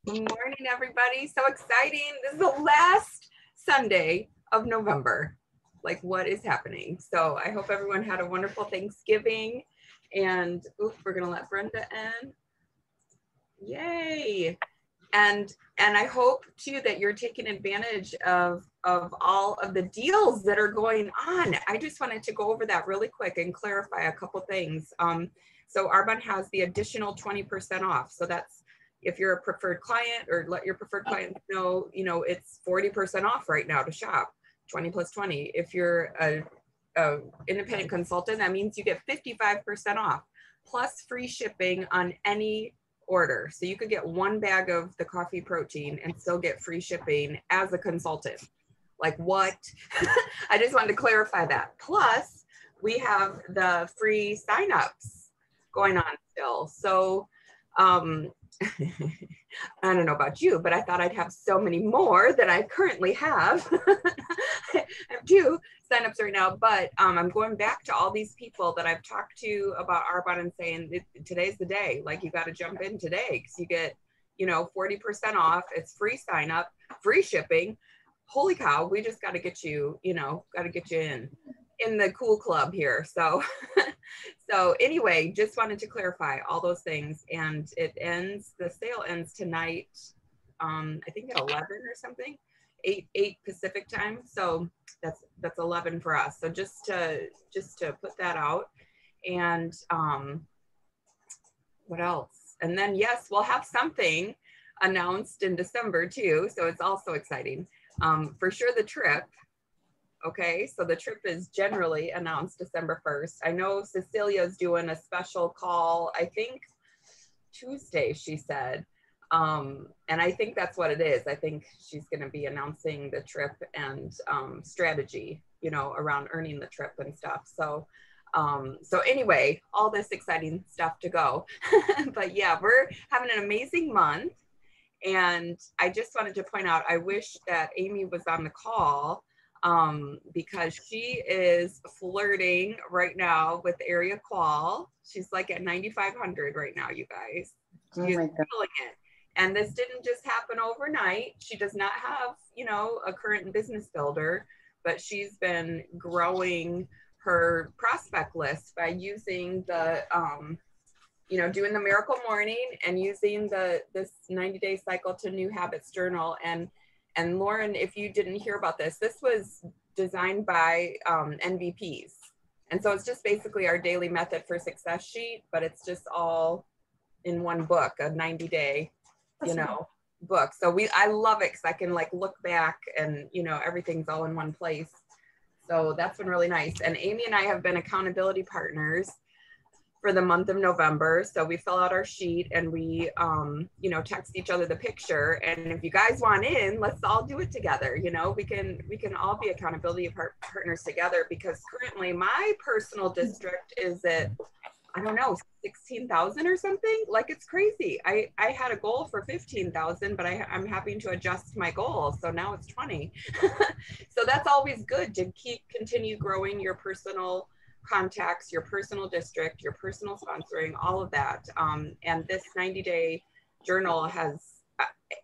Good morning, everybody. So exciting. This is the last Sunday of November. Like, what is happening? So I hope everyone had a wonderful Thanksgiving. And we're going to let Brenda in. Yay. And I hope too that you're taking advantage of all of the deals that are going on. I just wanted to go over that really quick and clarify a couple things. So Arbonne has the additional 20% off. So that's if you're a preferred client, or let your preferred clients know, it's 40% off right now to shop, 20 plus 20. If you're a independent consultant, that means you get 55% off plus free shipping on any order. So you could get one bag of the coffee protein and still get free shipping as a consultant. Like, what? I just wanted to clarify that. Plus, we have the free signups going on still. So I don't know about you, but I thought I'd have so many more than I currently have. I have 2 signups right now, but I'm going back to all these people that I've talked to about Arbonne and saying today's the day. Like, you got to jump in today because you get 40% off. It's free sign up, free shipping. Holy cow, we just got to get you in the cool club here. So so anyway, just wanted to clarify all those things. And the sale ends tonight, I think at 11 or something, 8 Pacific time. So that's 11 for us. So just to put that out. And what else? And then, yes, we'll have something announced in December too. So it's also exciting. For sure, the trip. Okay, so the trip is generally announced December 1st. I know Cecilia's doing a special call, I think Tuesday, she said. And I think that's what it is. I think she's going to be announcing the trip and strategy, around earning the trip and stuff. So anyway, all this exciting stuff to go. But yeah, we're having an amazing month. And I just wanted to point out, I wish that Amy was on the call, because she is flirting right now with Area Qual. She's like at 9,500 right now, you guys. She's killing it. And this didn't just happen overnight. She does not have, a current business builder, but she's been growing her prospect list by using the, doing the Miracle Morning and using this 90-day cycle to New Habits journal. And Lauren, if you didn't hear about this was designed by NVPs. And so it's just basically our daily method for success sheet, but it's just all in one book, a 90-day, book. So I love it because I can look back and, everything's all in one place. So that's been really nice. And Amy and I have been accountability partners for the month of November. So we fill out our sheet and we, text each other the picture. And if you guys want in, let's all do it together. We can all be accountability partners together, because currently my personal district is at, I don't know, 16,000 or something. Like, it's crazy. I had a goal for 15,000, but I'm having to adjust my goal. So now it's 20. So that's always good to continue growing your personal contacts, your personal district, your personal sponsoring, all of that. And this 90-day journal has,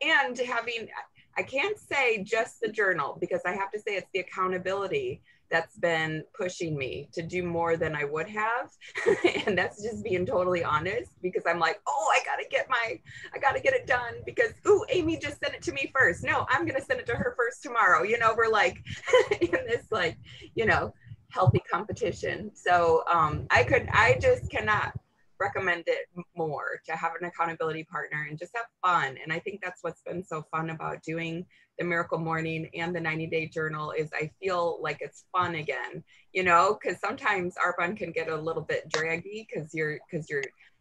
and having, I can't say just the journal, because I have to say it's the accountability that's been pushing me to do more than I would have. And that's just being totally honest, because I'm like, oh, I gotta get it done, because, ooh, Amy just sent it to me first. No, I'm gonna send it to her first tomorrow. We're like in this healthy competition. So I just cannot recommend it more, to have an accountability partner and just have fun. And I think that's what's been so fun about doing the Miracle Morning and the 90-day journal, is I feel like it's fun again, because sometimes Arbonne can get a little bit draggy because you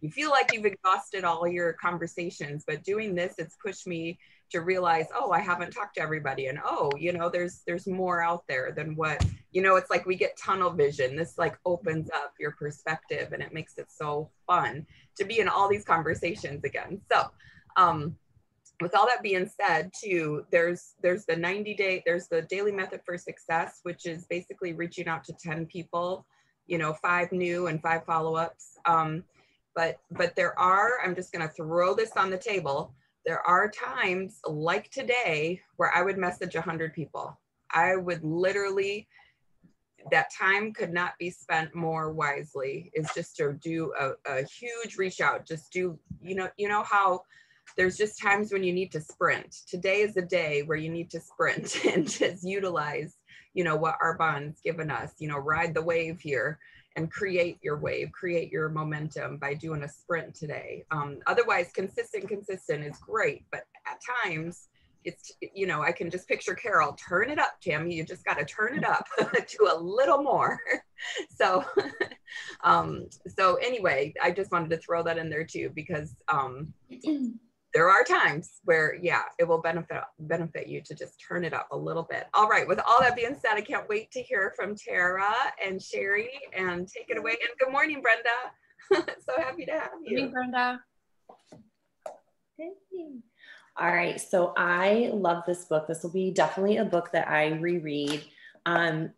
feel like you've exhausted all your conversations. But doing this, it's pushed me to realize, oh, I haven't talked to everybody, and oh, there's more out there than what, it's like we get tunnel vision. This opens up your perspective, and it makes it so fun to be in all these conversations again. So with all that being said too, there's the 90-day, there's the daily method for success, which is basically reaching out to 10 people, 5 new and 5 follow-ups. But there are, I'm just going to throw this on the table, there are times like today where I would message 100 people. I would literally, that time could not be spent more wisely, is just to do a huge reach out. Just do, you know how there's just times when you need to sprint. Today is the day where you need to sprint and just utilize, what our bond's given us, ride the wave here and create your wave, create your momentum by doing a sprint today. Otherwise, consistent is great, but at times it's, I can just picture Carol, turn it up, Tammy, you just got to turn it up to a little more. So, so anyway, I just wanted to throw that in there too, because there are times where, yeah, it will benefit you to just turn it up a little bit. All right, with all that being said, I can't wait to hear from Tara and Sherry, and take it away. And good morning, Brenda. So happy to have you. Good morning, Brenda. Hey. All right, so I love this book. This will be definitely a book that I reread.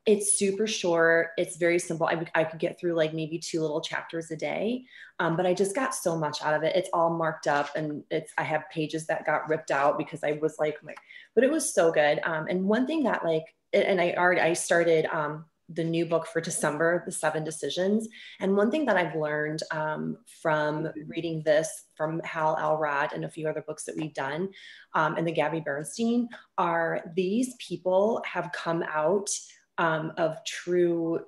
It's super short. It's very simple. I could get through like maybe 2 little chapters a day, but I just got so much out of it. It's all marked up, and I have pages that got ripped out because I was like, but it was so good. And one thing that I started the new book for December, The 7 Decisions. And one thing that I've learned from reading this from Hal Elrod and a few other books that we've done, and the Gabby Bernstein, are these people have come out of true,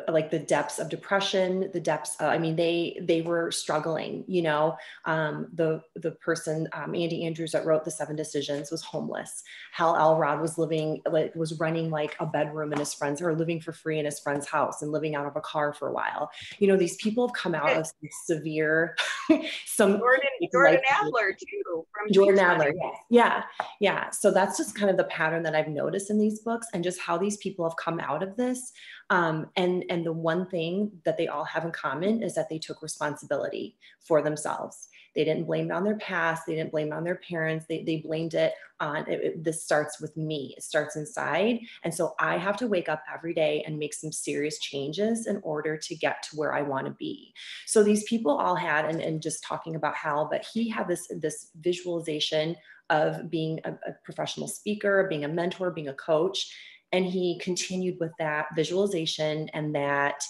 like the depths of depression, the depths, they were struggling, the person, Andy Andrews, that wrote The 7 Decisions, was homeless. Hal Elrod was running like a bedroom in his friend's, or living for free in his friend's house and living out of a car for a while. These people have come out of severe, Jordan Adler too. Jordan Adler, yes. Yeah. So that's just kind of the pattern that I've noticed in these books, and just how these people have come out of this. And the one thing that they all have in common is that they took responsibility for themselves. They didn't blame it on their past. They didn't blame it on their parents. They blamed it on, this starts with me. It starts inside. And so I have to wake up every day and make some serious changes in order to get to where I want to be. So these people all had, and just talking about Hal, but he had this visualization of being a professional speaker, being a mentor, being a coach. And he continued with that visualization and that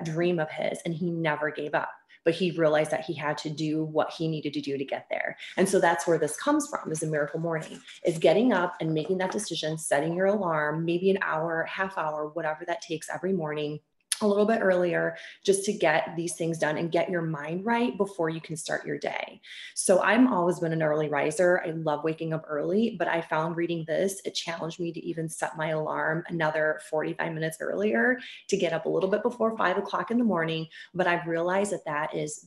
dream of his, and he never gave up. But he realized that he had to do what he needed to do to get there. And so that's where this comes from, is a miracle morning, is getting up and making that decision, setting your alarm, maybe an hour, half hour, whatever that takes every morning, a little bit earlier, just to get these things done and get your mind right before you can start your day. So I've always been an early riser. I love waking up early, but I found reading this, it challenged me to even set my alarm another 45 minutes earlier to get up a little bit before 5 o'clock in the morning. But I've realized that is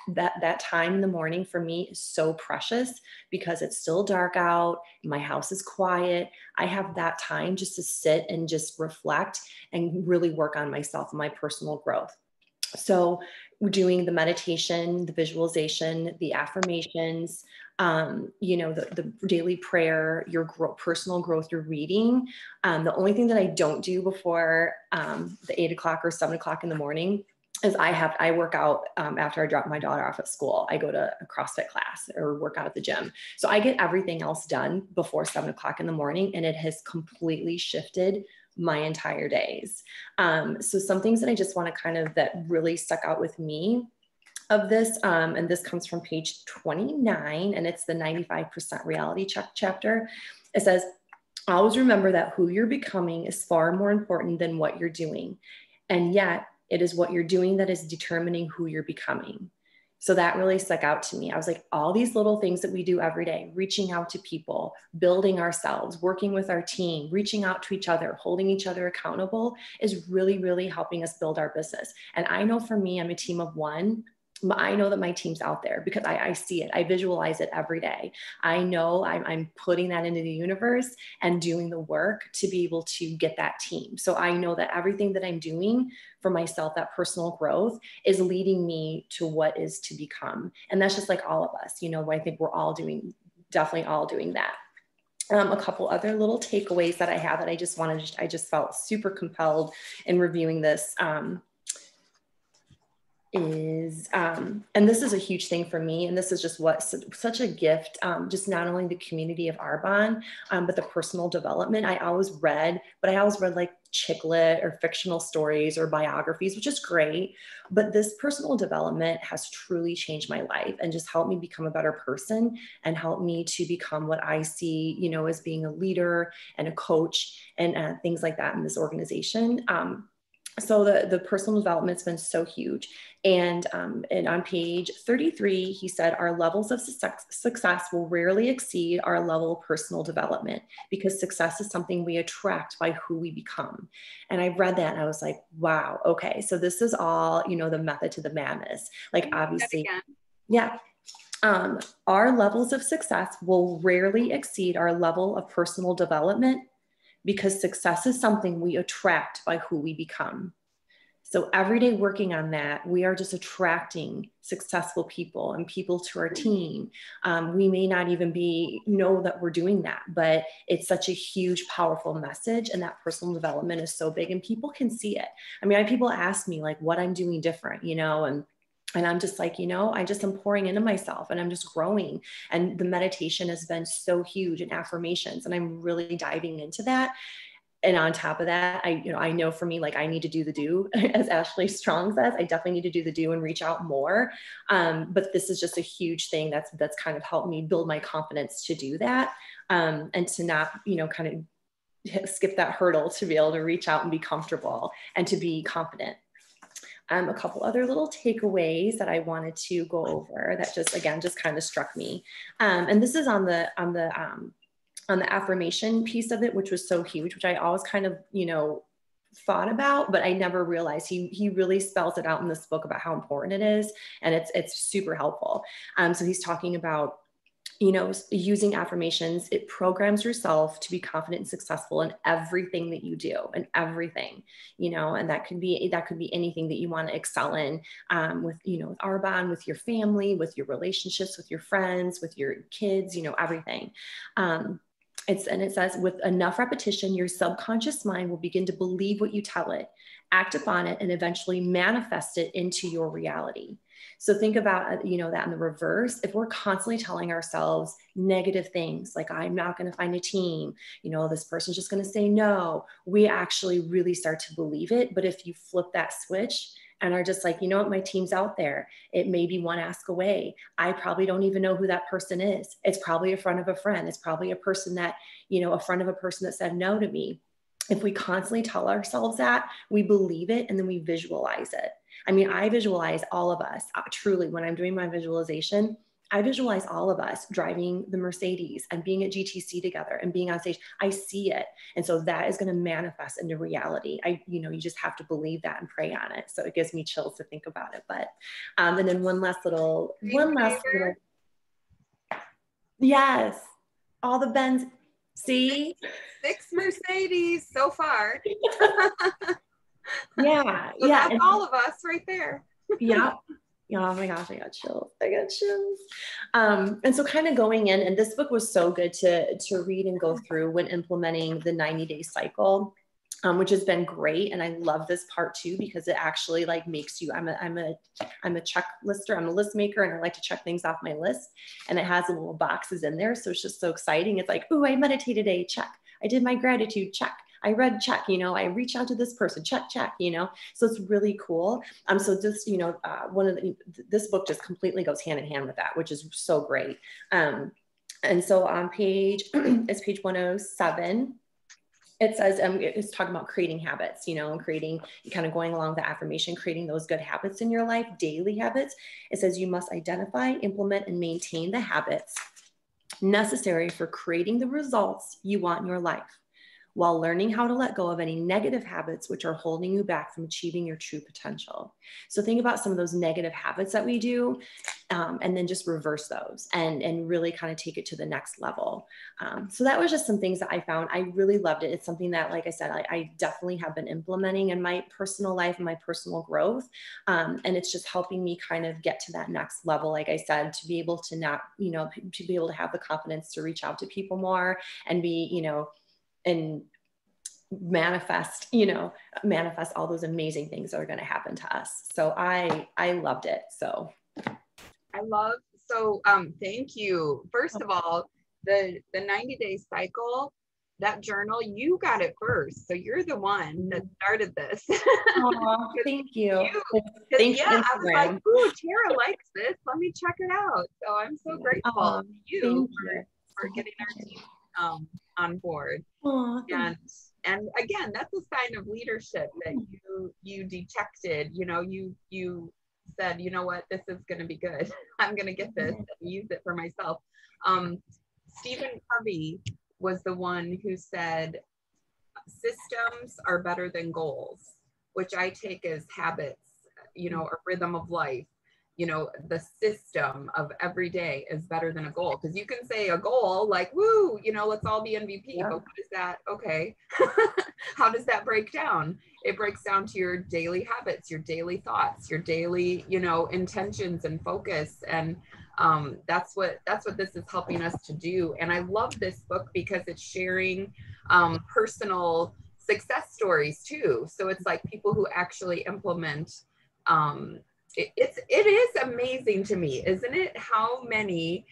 that time in the morning for me is so precious, because it's still dark out. My house is quiet. I have that time just to sit and just reflect and really work on myself and my personal growth. So doing the meditation, the visualization, the affirmations, the daily prayer, your personal growth, your reading. The only thing that I don't do before the 8 o'clock or 7 o'clock in the morning is I work out after I drop my daughter off at school. I go to a CrossFit class or work out at the gym. So I get everything else done before 7 o'clock in the morning, and it has completely shifted my entire days. So some things that I just want to that really stuck out with me of this, and this comes from page 29, and it's the 95% reality check chapter. It says, always remember that who you're becoming is far more important than what you're doing. And yet, it is what you're doing that is determining who you're becoming. So that really stuck out to me. I was like, all these little things that we do every day, reaching out to people, building ourselves, working with our team, reaching out to each other, holding each other accountable, is really, really helping us build our business. And I know for me, I'm a team of one. I know that my team's out there because I see it. I visualize it every day. I know I'm putting that into the universe and doing the work to be able to get that team. So I know that everything that I'm doing for myself, that personal growth, is leading me to what is to become. And that's just like all of us, I think we're all definitely all doing that. A couple other little takeaways that I have that I just felt super compelled in reviewing this. is, and this is a huge thing for me, and this is just what such a gift, just not only the community of Arbonne, but the personal development. I always read like chick lit or fictional stories or biographies, which is great. But this personal development has truly changed my life and just helped me become a better person and helped me to become what I see, you know, as being a leader and a coach and things like that in this organization. So the personal development's been so huge. And on page 33, he said, our levels of success will rarely exceed our level of personal development because success is something we attract by who we become. And I read that and I was like, wow, okay. So this is all, you know, the method to the madness. Like obviously, yeah. Our levels of success will rarely exceed our level of personal development because success is something we attract by who we become. So every day working on that, we are just attracting successful people and people to our team. We may not even know that we're doing that, but it's such a huge, powerful message. And that personal development is so big and people can see it. I mean, people ask me like what I'm doing different, you know, and I'm just like, you know, I just am pouring into myself and I'm just growing. And the meditation has been so huge and affirmations. And I'm really diving into that. And on top of that, I know for me, like I need to do the do, as Ashley Strong says, I definitely need to do the do and reach out more. But this is just a huge thing that's kind of helped me build my confidence to do that. And to not, you know, kind of skip that hurdle to be able to reach out and be comfortable and to be confident. A couple other little takeaways that I wanted to go over that just kind of struck me. And this is on the affirmation piece of it, which was so huge, which I always kind of, you know, thought about, but I never realized he really spells it out in this book about how important it is. And it's super helpful. So he's talking about, you know, using affirmations, it programs yourself to be confident and successful in everything that you do and everything, you know, and that could be anything that you want to excel in, with, you know, with Arbonne, with your family, with your relationships, with your friends, with your kids, you know, everything. It says, with enough repetition, your subconscious mind will begin to believe what you tell it, act upon it, and eventually manifest it into your reality. So think about, you know, that in the reverse. If we're constantly telling ourselves negative things, like I'm not going to find a team, you know, this person's just going to say no, we actually really start to believe it. But if you flip that switch and are just like, you know what, my team's out there. It may be one ask away. I probably don't even know who that person is. It's probably a friend of a friend. It's probably a person that, you know, a friend of a person that said no to me. If we constantly tell ourselves that, we believe it and then we visualize it. I mean, I visualize all of us truly when I'm doing my visualization. I visualize all of us driving the Mercedes and being at GTC together and being on stage. I see it. And so that is going to manifest into reality. You just have to believe that and pray on it. So it gives me chills to think about it. But, and then one last little, yes, all the Benz, see? 6 Mercedes so far. Yeah. So yeah. That's all of us right there. Yeah. Oh my gosh, I got chills. And so kind of going in, and this book was so good to read and go through when implementing the 90-day cycle, which has been great. And I love this part too, because it actually like makes you, I'm a checklister, I'm a list maker, and I like to check things off my list. And it has little boxes in there. So it's just so exciting. It's like, oh, I meditated today, check. I did my gratitude, check. I read, check, you know, I reached out to this person, check, you know, so it's really cool. So just, you know, this book just completely goes hand in hand with that, which is so great. And so on it's page 107. It says, it's talking about creating habits, you know, and creating, kind of going along the affirmation, creating those good habits in your life, daily habits. It says you must identify, implement, and maintain the habits necessary for creating the results you want in your life, while learning how to let go of any negative habits which are holding you back from achieving your true potential. So think about some of those negative habits that we do, and then just reverse those and really kind of take it to the next level. So that was just some things that I found. I really loved it. It's something that, like I said, I definitely have been implementing in my personal life and my personal growth. And it's just helping me kind of get to that next level, like I said, to be able to not, you know, to be able to have the confidence to reach out to people more and be, you know, and manifest, manifest all those amazing things that are going to happen to us. So I loved it. So thank you. First of all, the 90-day cycle, that journal, you got it first. So you're the one that started this. Oh, thank you. Thanks, yeah, I was like, ooh, Tara likes this. Let me check it out. So I'm so grateful to you for getting our team on board. And again, that's a sign of leadership that you detected, you said, you know what, this is going to be good. I'm going to get this and use it for myself. Stephen Covey was the one who said, systems are better than goals, which I take as habits, a rhythm of life. The system of every day is better than a goal. Because you can say a goal like, woo, let's all be MVP. But what is that? Okay. How does that break down? It breaks down to your daily habits, your daily thoughts, your daily, intentions and focus. And that's what this is helping us to do. And I love this book because it's sharing personal success stories too. So it's like people who actually implement. It is amazing to me, isn't it? How many,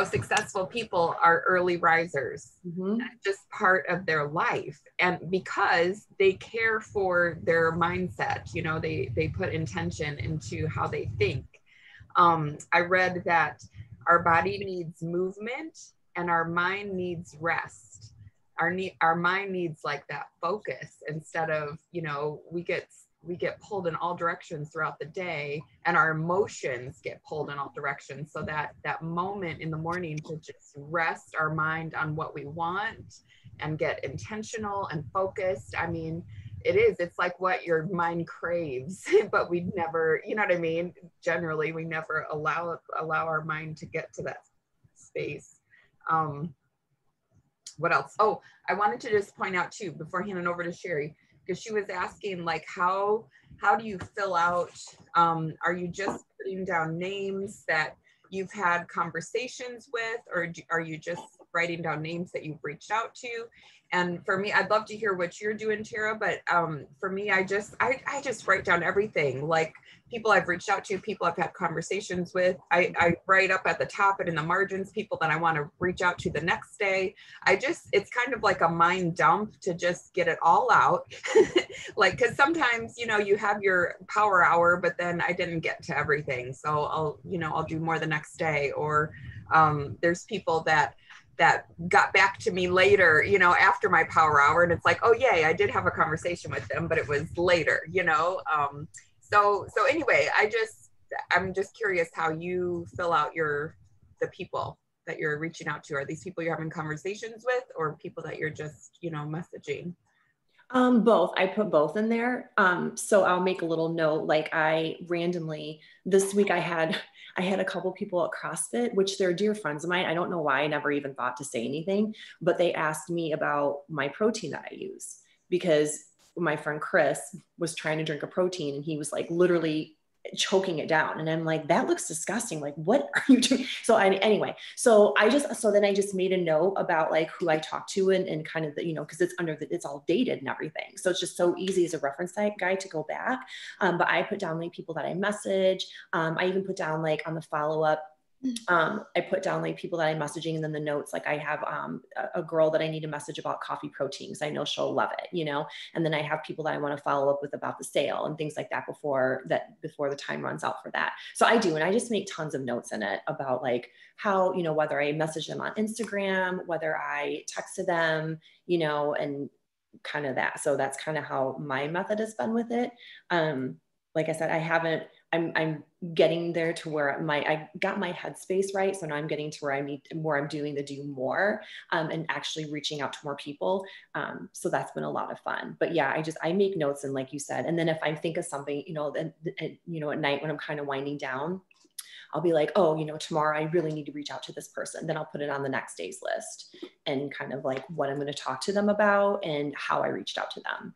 successful people are early risers. That's just part of their life. And because they care for their mindset, they put intention into how they think. I read that our body needs movement and our mind needs rest. Our mind needs like that focus instead of, we get pulled in all directions throughout the day, and our emotions get pulled in all directions. So that moment in the morning to just rest our mind on what we want and get intentional and focused. I mean, it's like what your mind craves, but we never, generally we never allow our mind to get to that space. What else? Oh, I wanted to just point out too, before handing over to Sherry, because she was asking like, how do you fill out, are you just putting down names that you've had conversations with, or are you just writing down names that you've reached out to? And for me, I'd love to hear what you're doing, Tara, but for me, I just write down everything, like people I've reached out to, people I've had conversations with. I write up at the top and in the margins, people that I want to reach out to the next day. It's kind of like a mind dump to just get it all out. Like, cause sometimes, you have your power hour, but then I didn't get to everything. So I'll do more the next day. Or there's people that got back to me later, after my power hour. And it's like, oh, yay, I did have a conversation with them, but it was later, So anyway, I'm just curious how you fill out the people that you're reaching out to. Are these people you're having conversations with, or people that you're just, messaging? Both. I put both in there. So I'll make a little note, like I randomly this week I had a couple people at CrossFit, which they're dear friends of mine. I don't know why I never even thought to say anything, but they asked me about my protein that I use, because my friend Chris was trying to drink a protein and he was like literally choking it down. And I'm like, that looks disgusting. Like, what are you doing? So anyway, so then I just made a note about like who I talked to and kind of the, cause it's all dated and everything. So it's just so easy as a reference guide to go back. But I put down like people that I message. I even put down like on the follow-up, I put down like people that I'm messaging, and then the notes, like I have a girl that I need to message about coffee proteins. I know she'll love it, and then I have people that I want to follow up with about the sale and things like that before the time runs out for that. So I do. And I just make tons of notes in it about like how, whether I message them on Instagram, whether I texted them, and kind of that. So that's kind of how my method has been with it. Like I said, I'm getting there to where I got my headspace right. So now I'm getting to where I'm doing the do more, and actually reaching out to more people. So that's been a lot of fun. But yeah, I make notes, and like you said, and then if I think of something, then at night when I'm kind of winding down, I'll be like, oh, tomorrow I really need to reach out to this person. Then I'll put it on the next day's list and kind of like what I'm going to talk to them about and how I reached out to them.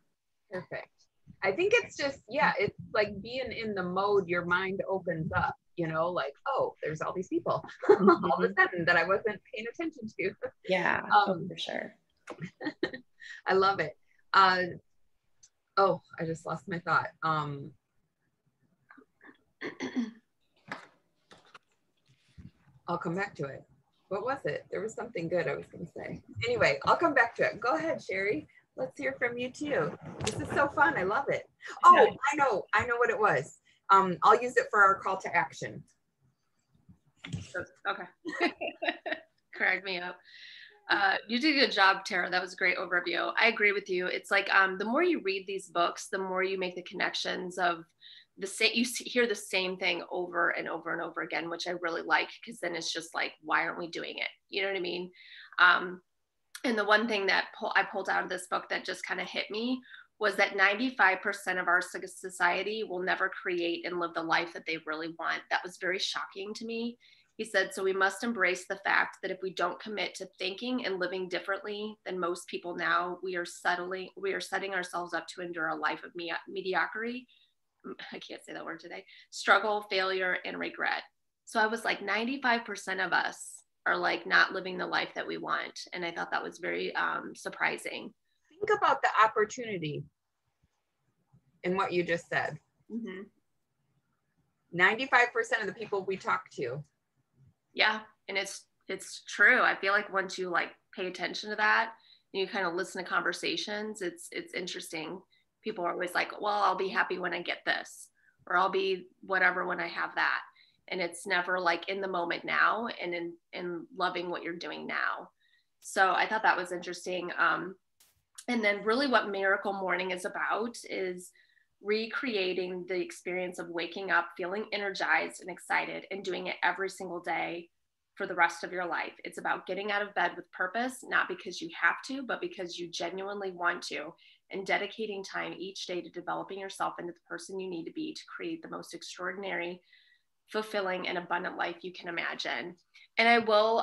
Perfect. I think it's just, it's like being in the mode, your mind opens up, like, oh, there's all these people all of a sudden that I wasn't paying attention to. Yeah, for sure. I love it. Uh, oh, I just lost my thought. I'll come back to it. What was it? There was something good I was going to say. Anyway, I'll come back to it. Go ahead, Sherry. Let's hear from you too. This is so fun. I love it. Oh, I know what it was. I'll use it for our call to action. Okay. Crack me up. You did a good job, Tara. That was a great overview. I agree with you. It's like the more you read these books, the more you make the connections of the same. You hear the same thing over and over and over again, which I really like, because then it's just like, why aren't we doing it? You know what I mean? And the one thing that I pulled out of this book that just kind of hit me was that 95% of our society will never create and live the life that they really want. That was very shocking to me. He said, so we must embrace the fact that if we don't commit to thinking and living differently than most people now, we are setting ourselves up to endure a life of mediocrity. I can't say that word today. Struggle, failure, and regret. So I was like, 95% of us are like not living the life that we want. And I thought that was very surprising. Think about the opportunity in what you just said. 95% of the people we talk to. Yeah, and it's true. I feel like once you like pay attention to that and you kind of listen to conversations, it's interesting. People are always like, well, I'll be happy when I get this, or I'll be whatever when I have that. And it's never like in the moment now and in loving what you're doing now. So I thought that was interesting. And then really what Miracle Morning is about is recreating the experience of waking up, feeling energized and excited, and doing it every single day for the rest of your life. It's about getting out of bed with purpose, not because you have to, but because you genuinely want to, and dedicating time each day to developing yourself into the person you need to be to create the most extraordinary, fulfilling, and abundant life you can imagine. And I will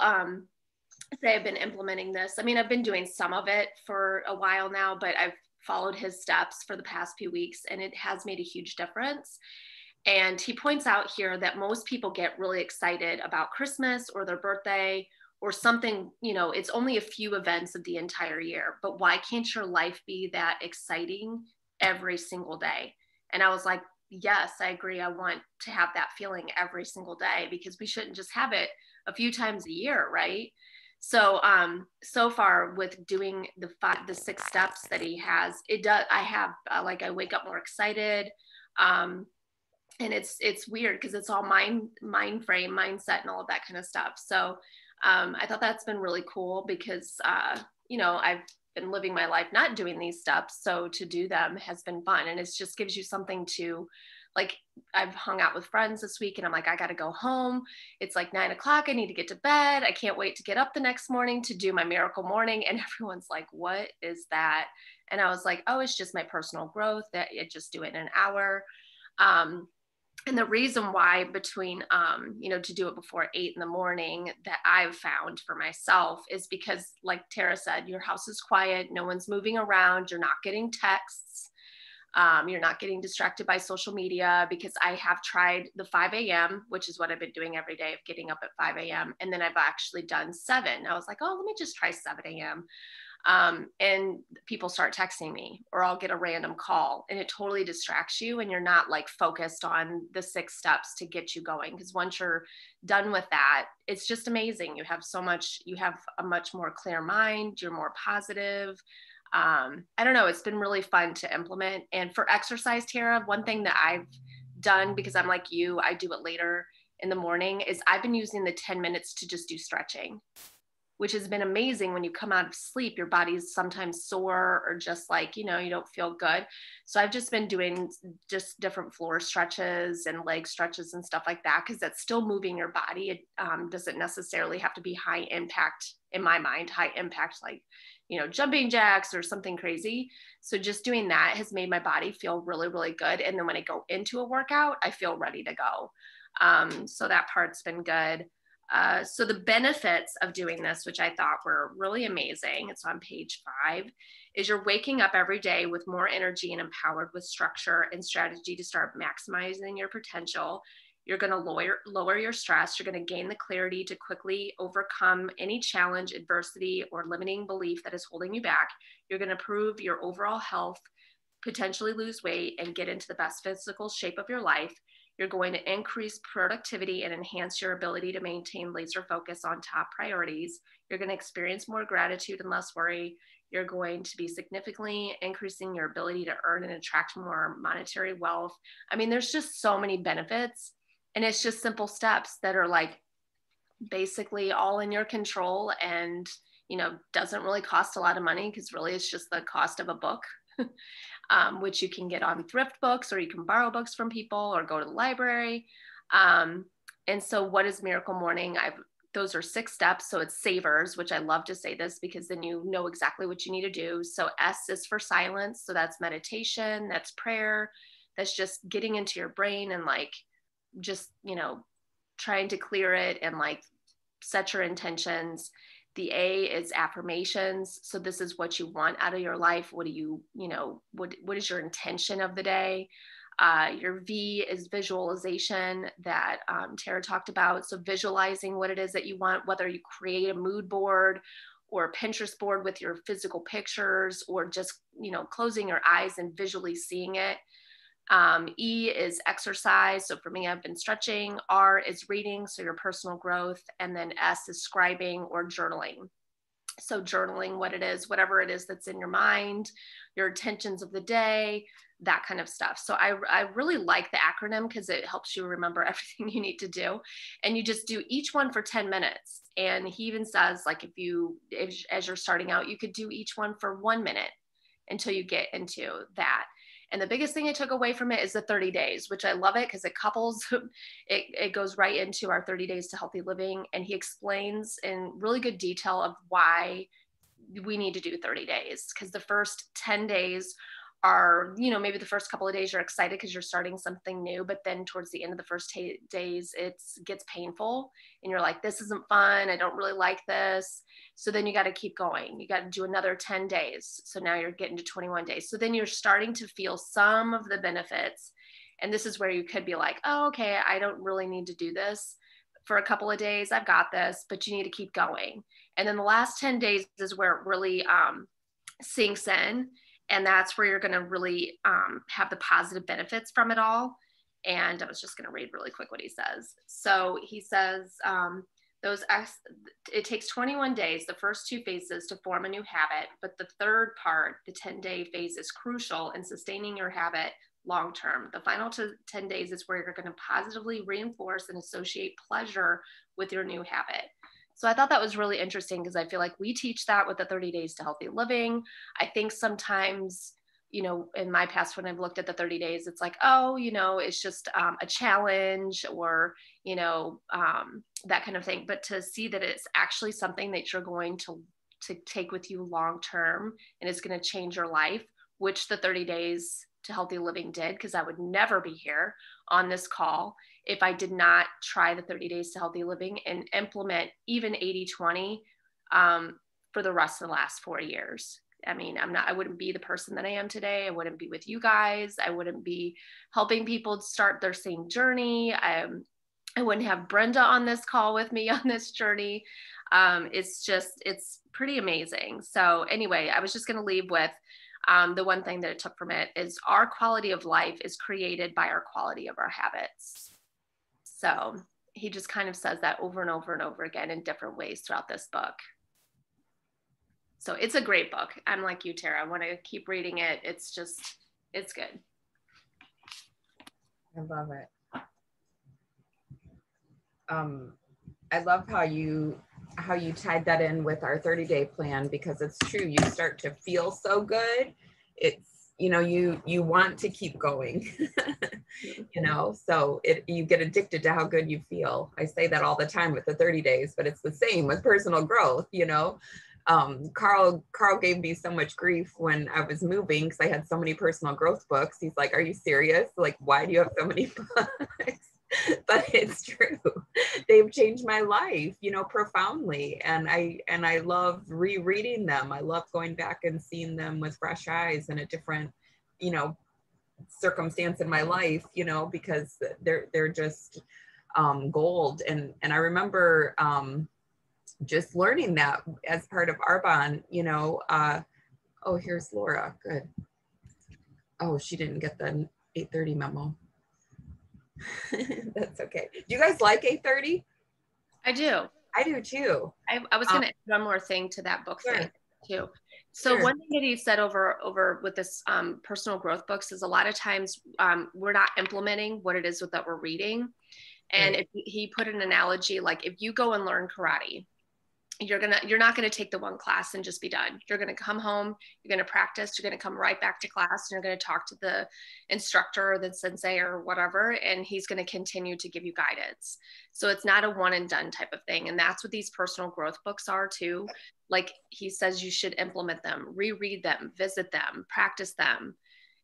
say I've been implementing this. I mean, I've been doing some of it for a while now, but I've followed his steps for the past few weeks, and it has made a huge difference. And he points out here that most people get really excited about Christmas or their birthday or something, you know, it's only a few events of the entire year, but why can't your life be that exciting every single day? And I was like, yes, I agree. I want to have that feeling every single day, because we shouldn't just have it a few times a year, right? So, so far with doing the 6 steps that he has, it does, I have, like, I wake up more excited. And it's weird because it's all mind frame, mindset, and all of that kind of stuff. So, I thought that's been really cool because, you know, I've been living my life not doing these steps. So to do them has been fun. And it just gives you something to, like, I've hung out with friends this week and I'm like, I got to go home. It's like 9 o'clock. I need to get to bed. I can't wait to get up the next morning to do my Miracle Morning. And everyone's like, what is that? And I was like, oh, it's just my personal growth, that I just do it in an hour. And the reason why between, you know, to do it before 8 in the morning that I've found for myself is because, like Tara said, your house is quiet. No one's moving around. You're not getting texts. You're not getting distracted by social media, because I have tried the 5 a.m., which is what I've been doing every day, of getting up at 5 a.m. And then I've actually done 7. I was like, oh, let me just try 7 a.m. And people start texting me, or I'll get a random call, and it totally distracts you, and you're not like focused on the 6 steps to get you going. Because once you're done with that, it's just amazing. You have a much more clear mind. You're more positive. I don't know. It's been really fun to implement. And for exercise, Tara, one thing that I've done, because I'm like you, I do it later in the morning, is I've been using the 10 minutes to just do stretching, which has been amazing. When you come out of sleep, your body's sometimes sore, or just like, you know, you don't feel good. So I've just been doing just different floor stretches and leg stretches and stuff like that, because that's still moving your body. It doesn't necessarily have to be high impact, in my mind, high impact, like, you know, jumping jacks or something crazy. So just doing that has made my body feel really, really good. And then when I go into a workout, I feel ready to go. So that part's been good. So the benefits of doing this, which I thought were really amazing, it's on page 5, is you're waking up every day with more energy and empowered with structure and strategy to start maximizing your potential. You're going to lower your stress. You're going to gain the clarity to quickly overcome any challenge, adversity, or limiting belief that is holding you back. You're going to improve your overall health, potentially lose weight, and get into the best physical shape of your life. You're going to increase productivity and enhance your ability to maintain laser focus on top priorities. You're going to experience more gratitude and less worry. You're going to be significantly increasing your ability to earn and attract more monetary wealth. I mean, there's just so many benefits, and it's just simple steps that are like basically all in your control, and, you know, doesn't really cost a lot of money, because really it's just the cost of a book. Which you can get on thrift books, or you can borrow books from people, or go to the library. And so what is Miracle Morning? Those are 6 steps. So it's savers, which I love to say this because then you know exactly what you need to do. So S is for silence. So that's meditation, that's prayer, that's just getting into your brain and like, just, you know, trying to clear it and like set your intentions. The A is affirmations. So this is what you want out of your life. What do you know, what is your intention of the day? Your V is visualization that Tara talked about. So visualizing what it is that you want, whether you create a mood board or a Pinterest board with your physical pictures, or just, you know, closing your eyes and visually seeing it. E is exercise. So for me, I've been stretching. R is reading, so your personal growth. And then S is scribing or journaling. So journaling what it is, whatever it is that's in your mind, your intentions of the day, that kind of stuff. So I really like the acronym because it helps you remember everything you need to do. And you just do each one for 10 minutes. And he even says, like, as you're starting out, you could do each one for 1 minute until you get into that. And the biggest thing I took away from it is the 30 days, which I love it because it couples, it goes right into our 30 days to healthy living. And he explains in really good detail of why we need to do 30 days. Because the first 10 days are, you know, maybe the first couple of days you're excited because you're starting something new, but then towards the end of the first days, it gets painful and you're like, this isn't fun. I don't really like this. So then you got to keep going. You got to do another 10 days. So now you're getting to 21 days. So then you're starting to feel some of the benefits. And this is where you could be like, oh, okay, I don't really need to do this for a couple of days. I've got this, but you need to keep going. And then the last 10 days is where it really sinks in. And that's where you're going to really have the positive benefits from it all. And I was just going to read really quick what he says. So he says, it takes 21 days, the first 2 phases, to form a new habit. But the third part, the 10-day phase, is crucial in sustaining your habit long term. The final 10 days is where you're going to positively reinforce and associate pleasure with your new habit. So I thought that was really interesting because I feel like we teach that with the 30 days to healthy living. I think sometimes, you know, in my past, when I've looked at the 30 days, it's like, oh, you know, it's just a challenge or, you know, that kind of thing. But to see that it's actually something that you're going to take with you long term and it's going to change your life, which the 30 days to healthy living did, because I would never be here on this call if I did not try the 30 days to healthy living and implement even 80-20 for the rest of the last 4 years. I mean, I wouldn't be the person that I am today. I wouldn't be with you guys. I wouldn't be helping people start their same journey. I wouldn't have Brenda on this call with me on this journey. It's pretty amazing. So anyway, I was just going to leave with the one thing that I took from it is our quality of life is created by our quality of our habits. So he just kind of says that over and over and over again in different ways throughout this book. So it's a great book. I'm like you, Tara. I want to keep reading it. It's good. I love it. I love how you tied that in with our 30-day plan, because it's true. You start to feel so good. It's, you know, you want to keep going, you know, so you get addicted to how good you feel. I say that all the time with the 30 days, but it's the same with personal growth, you know. Carl gave me so much grief when I was moving because I had so many personal growth books. He's like, are you serious? Like, why do you have so many books? But it's true. They've changed my life, you know, profoundly. And I love rereading them. I love going back and seeing them with fresh eyes and a different, you know, circumstance in my life, you know, because they're just gold. And I remember just learning that as part of Arbonne, you know. Oh, here's Laura. Good. Oh, she didn't get the 8:30 memo. That's okay. Do you guys like 8:30? I do. I do too. I was going to add one more thing to that book Sure. thing too. So Sure. one thing that he said over with this personal growth books is a lot of times we're not implementing what it is that we're reading. And Right. if he put an analogy, like if you go and learn karate, you're not going to take the one class and just be done. You're going to come home, you're going to practice, you're going to come right back to class, and you're going to talk to the instructor or the sensei or whatever, and he's going to continue to give you guidance. So it's not a one and done type of thing. And that's what these personal growth books are too. Like he says, you should implement them, reread them, visit them, practice them,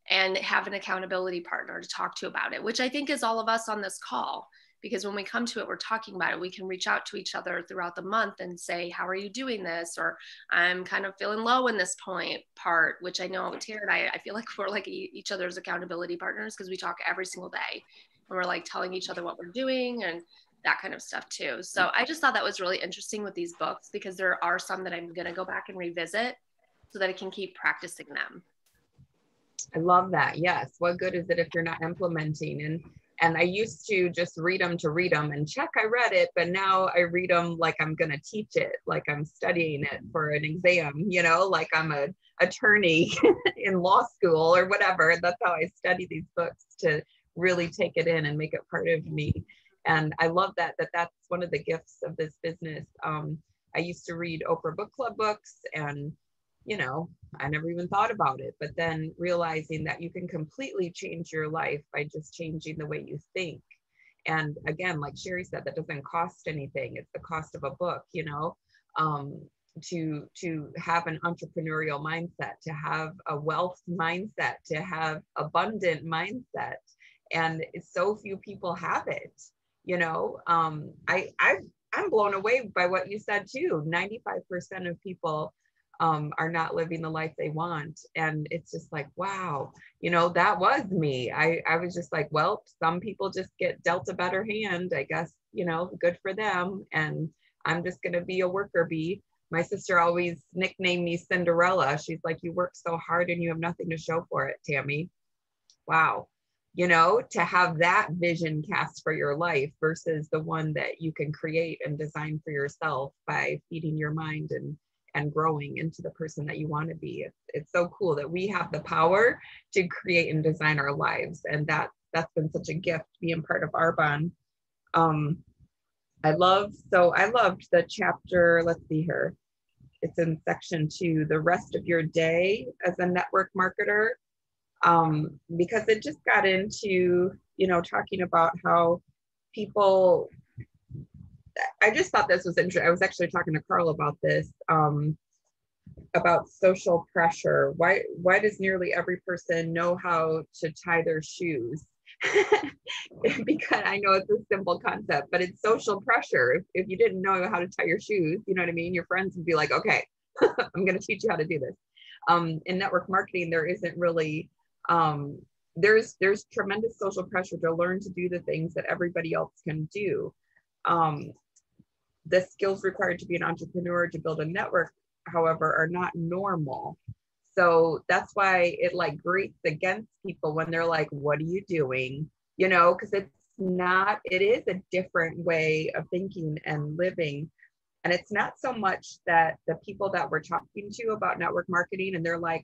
and have an accountability partner to talk to about it, which I think is all of us on this call. Because when we come to it, we're talking about it. We can reach out to each other throughout the month and say, how are you doing this? Or I'm kind of feeling low in this part, which I know Tara and I feel like we're like each other's accountability partners because we talk every single day and we're like telling each other what we're doing and that kind of stuff too. So I just thought that was really interesting with these books because there are some that I'm going to go back and revisit so that I can keep practicing them. I love that. Yes. What good is it if you're not implementing? And I used to just read them to read them and check I read it, but now I read them like I'm going to teach it, like I'm studying it for an exam, you know, like I'm an attorney in law school or whatever. That's how I study these books, to really take it in and make it part of me. And I love that's one of the gifts of this business. I used to read Oprah Book Club books and, you know, I never even thought about it, but then realizing that you can completely change your life by just changing the way you think. And again, like Sherry said, that doesn't cost anything. It's the cost of a book, you know, to have an entrepreneurial mindset, to have a wealth mindset, to have abundant mindset. And so few people have it, you know. I'm blown away by what you said too. 95% of people are not living the life they want. And it's just like, wow, you know, that was me. I was just like, well, some people just get dealt a better hand, I guess, you know, good for them. And I'm just going to be a worker bee. My sister always nicknamed me Cinderella. She's like, you work so hard and you have nothing to show for it, Tammy. Wow. You know, to have that vision cast for your life versus the one that you can create and design for yourself by feeding your mind and growing into the person that you want to be. It's so cool that we have the power to create and design our lives. And that's been such a gift being part of Arbonne. I loved the chapter, let's see here. It's in section 2, the rest of your day as a network marketer. Because it just got into, you know, talking about how people, I just thought this was interesting. I was actually talking to Carl about this, about social pressure. Why does nearly every person know how to tie their shoes? Because I know it's a simple concept, but it's social pressure. If you didn't know how to tie your shoes, you know what I mean? Your friends would be like, okay, I'm going to teach you how to do this. In network marketing, there isn't really, there's tremendous social pressure to learn to do the things that everybody else can do. The skills required to be an entrepreneur, to build a network, however, are not normal. So that's why it like grates against people when they're like, what are you doing? You know, because it is a different way of thinking and living. And it's not so much that the people that we're talking to about network marketing and they're like,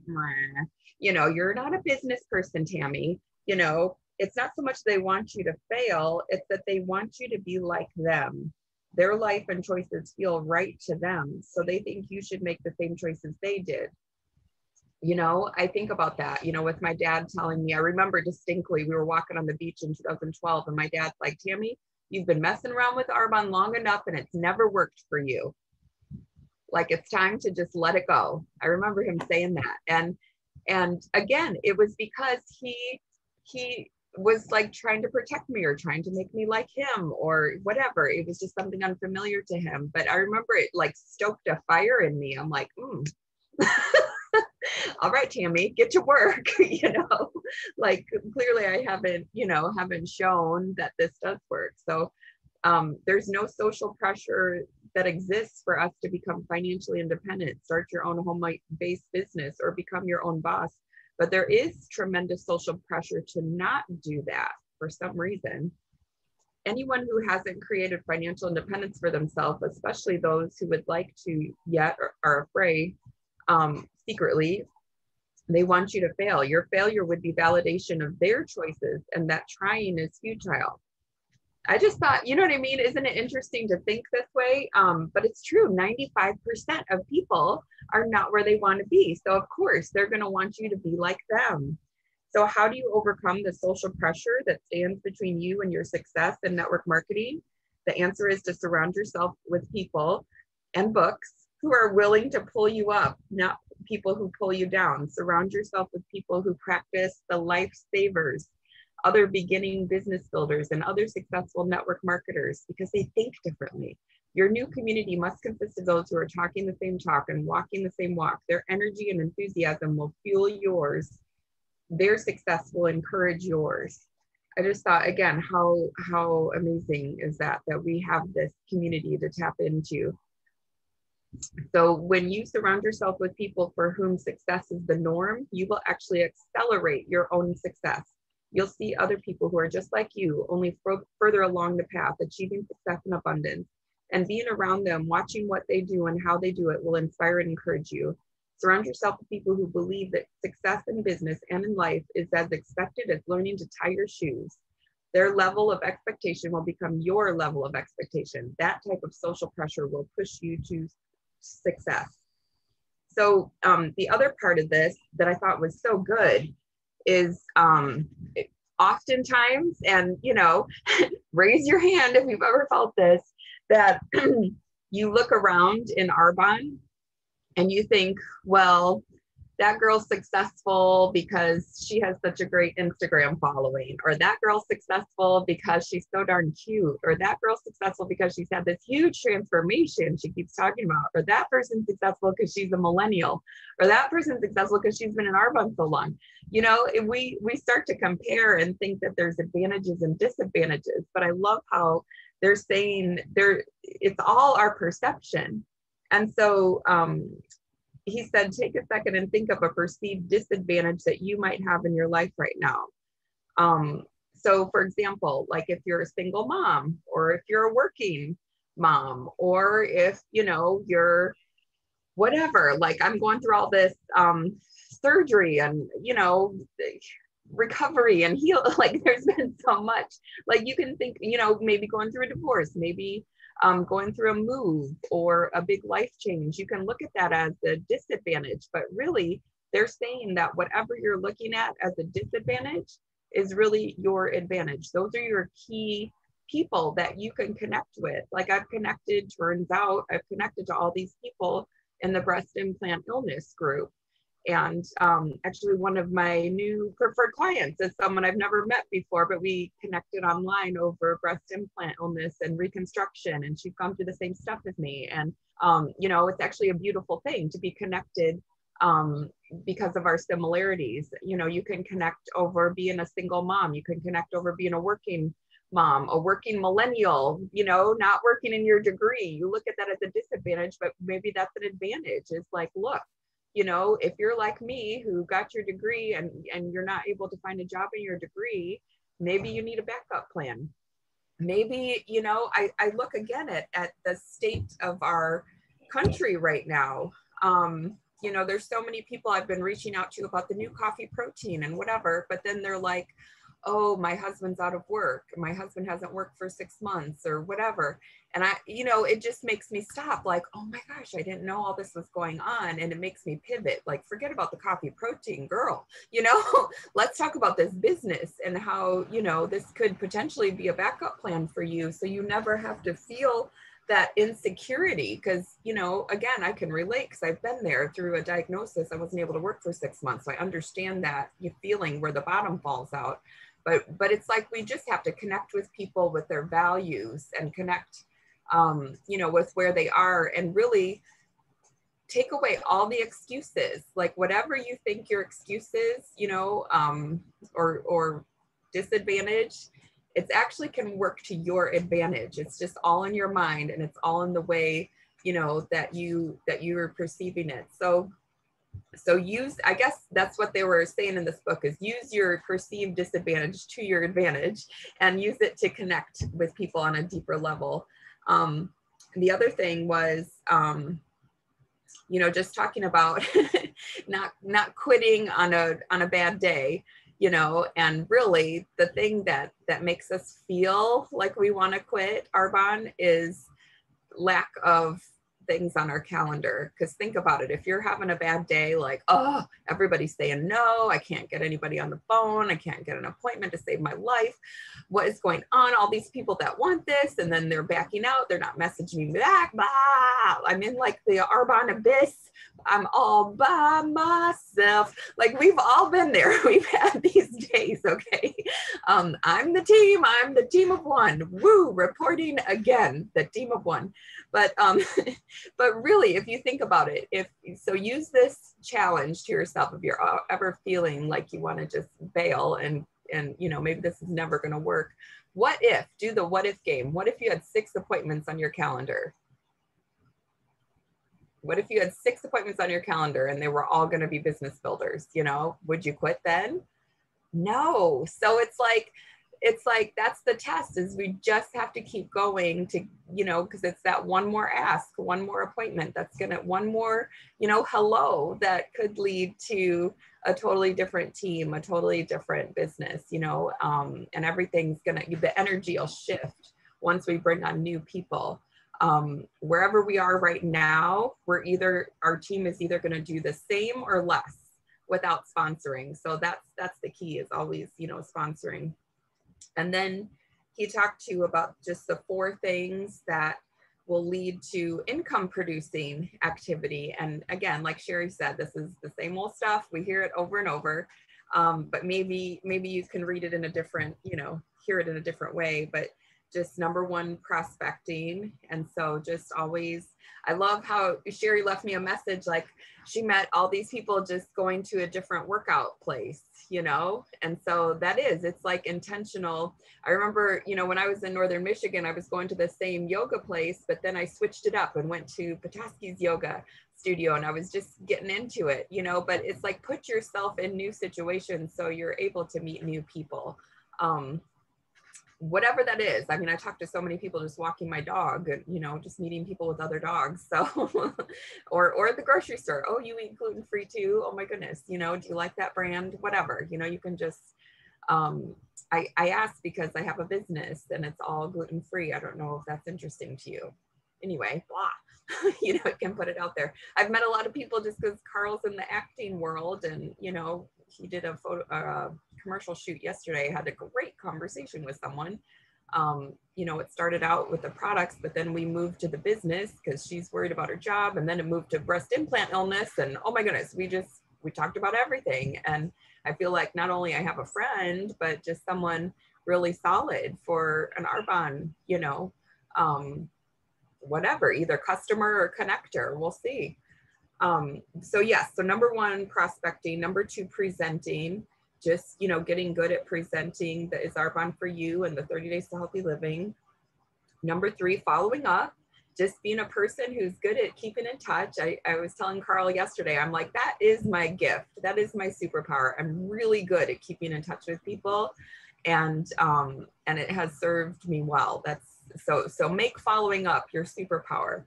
you know, you're not a business person, Tammy. You know, it's not so much they want you to fail, it's that they want you to be like them. Their life and choices feel right to them. So they think you should make the same choices they did. You know, I think about that, you know, with my dad telling me, I remember distinctly, we were walking on the beach in 2012 and my dad's like, Tammy, you've been messing around with Arbonne long enough and it's never worked for you. Like, it's time to just let it go. I remember him saying that. And again, it was because he was like trying to protect me or trying to make me like him or whatever. It was just something unfamiliar to him. But I remember it like stoked a fire in me. I'm like, All right, Tammy, get to work. Like clearly I haven't shown that this does work. So there's no social pressure that exists for us to become financially independent, start your own home-based business, or become your own boss. But there is tremendous social pressure to not do that for some reason. Anyone who hasn't created financial independence for themselves, especially those who would like to yet or are afraid, secretly, they want you to fail. Your failure would be validation of their choices, and that trying is futile. I just thought, you know what I mean? Isn't it interesting to think this way? But it's true. 95% of people are not where they want to be. So of course, they're going to want you to be like them. So how do you overcome the social pressure that stands between you and your success in network marketing? The answer is to surround yourself with people and books who are willing to pull you up, not people who pull you down. Surround yourself with people who practice the lifesavers, other beginning business builders, and other successful network marketers, because they think differently. Your new community must consist of those who are talking the same talk and walking the same walk. Their energy and enthusiasm will fuel yours. Their success will encourage yours. I just thought, again, how amazing is that we have this community to tap into. So when you surround yourself with people for whom success is the norm, you will actually accelerate your own success. You'll see other people who are just like you, only further along the path, achieving success and abundance. And being around them, watching what they do and how they do it will inspire and encourage you. Surround yourself with people who believe that success in business and in life is as expected as learning to tie your shoes. Their level of expectation will become your level of expectation. That type of social pressure will push you to success. So the other part of this that I thought was so good is oftentimes, and raise your hand if you've ever felt this, that you look around in Arbonne and you think, well, that girl's successful because she has such a great Instagram following, or that girl's successful because she's so darn cute, or that girl's successful because she's had this huge transformation she keeps talking about, or that person's successful because she's a millennial, or that person's successful because she's been in Arbonne so long. We start to compare and think that there's advantages and disadvantages, but I love how they're saying it's all our perception. And so he said, take a second and think of a perceived disadvantage that you might have in your life right now. So for example, like if you're a single mom, or if you're a working mom, or if, you're whatever, like I'm going through all this surgery and, recovery and heal, like there's been so much, like you can think, maybe going through a divorce, maybe going through a move or a big life change. You can look at that as a disadvantage, but really they're saying that whatever you're looking at as a disadvantage is really your advantage. Those are your key people that you can connect with. Like turns out I've connected to all these people in the breast implant illness group. And actually one of my new preferred clients is someone I've never met before, but we connected online over breast implant illness and reconstruction. And she's gone through the same stuff as me. And, it's actually a beautiful thing to be connected because of our similarities. You can connect over being a single mom. You can connect over being a working mom, a working millennial, not working in your degree. You look at that as a disadvantage, but maybe that's an advantage. It's like, look, if you're like me who got your degree and you're not able to find a job in your degree, maybe you need a backup plan. Maybe, I look again at the state of our country right now. There's so many people I've been reaching out to about the new coffee protein and whatever, but then they're like, oh, my husband's out of work. My husband hasn't worked for 6 months or whatever. And it just makes me stop, like, oh my gosh, I didn't know all this was going on. And it makes me pivot, like, forget about the coffee protein, girl, let's talk about this business and how, this could potentially be a backup plan for you. So you never have to feel that insecurity, because, again, I can relate because I've been there through a diagnosis. I wasn't able to work for 6 months. So I understand that feeling where the bottom falls out. But it's like, we just have to connect with people with their values and connect, with where they are. And really, take away all the excuses, like whatever you think your excuses, you know, or disadvantage, it's actually can work to your advantage. It's just all in your mind, and it's all in the way, you know, that you are perceiving it. So use, I guess that's what they were saying in this book, is use your perceived disadvantage to your advantage and use it to connect with people on a deeper level. The other thing was, you know, just talking about not quitting on a bad day, you know, and really the thing that makes us feel like we want to quit, Arbonne, is lack of things on our calendar. Because think about it, if you're having a bad day, like, oh, everybody's saying no, I can't get anybody on the phone, I can't get an appointment to save my life, what is going on, all these people that want this, and then they're backing out, they're not messaging me back, blah. I'm in like the Arbonne abyss, I'm all by myself. Like, we've all been there. We've had these days, okay? I'm the team of one. Woo, reporting again, the team of one. But really, if you think about it, use this challenge to yourself if you're ever feeling like you want to just bail and you know, maybe this is never going to work. What if, do the what if game. What if you had 6 appointments on your calendar? What if you had 6 appointments on your calendar and they were all going to be business builders? You know, would you quit then? No. So it's like, that's the test, is we just have to keep going to, you know, because it's that one more ask, one more appointment, that's gonna, one more, you know, hello, that could lead to a totally different team, a totally different business, you know, and everything's gonna, the energy will shift once we bring on new people. Wherever we are right now, our team is either gonna do the same or less without sponsoring. So that's the key, is always, you know, sponsoring. And then he talked to you about just the 4 things that will lead to income producing activity. And again, like Sherry said, this is the same old stuff. We hear it over and over, but maybe you can read it in a different, you know, hear it in a different way. But just number 1, prospecting. And so just always, I love how Sherry left me a message, like she met all these people just going to a different workout place, you know? And so it's like intentional. I remember, you know, when I was in Northern Michigan, I was going to the same yoga place, but then I switched it up and went to Petoskey's yoga studio, and I was just getting into it, you know, but it's like, put yourself in new situations so you're able to meet new people. Whatever that is. I mean, I talked to so many people just walking my dog, and, you know, just meeting people with other dogs. So, or at the grocery store. Oh, you eat gluten-free too? Oh my goodness. You know, do you like that brand? Whatever, you know, you can just, I asked because I have a business and it's all gluten-free. I don't know if that's interesting to you. Anyway, blah, you know, it can put it out there. I've met a lot of people just because Carl's in the acting world, and, you know, he did a commercial shoot yesterday. I had a great conversation with someone. You know, it started out with the products, but then we moved to the business because she's worried about her job, and then it moved to breast implant illness, and oh my goodness, we talked about everything. And I feel like not only I have a friend, but just someone really solid for an Arbonne, you know, whatever, either customer or connector, we'll see. So yes, so number 1, prospecting. Number 2, presenting. Just, you know, getting good at presenting. That is Arbonne for you and the 30 Days to Healthy Living. Number 3, following up. Just being a person who's good at keeping in touch. I was telling Carl yesterday, I'm like, that is my gift. That is my superpower. I'm really good at keeping in touch with people, and it has served me well. That's so make following up your superpower.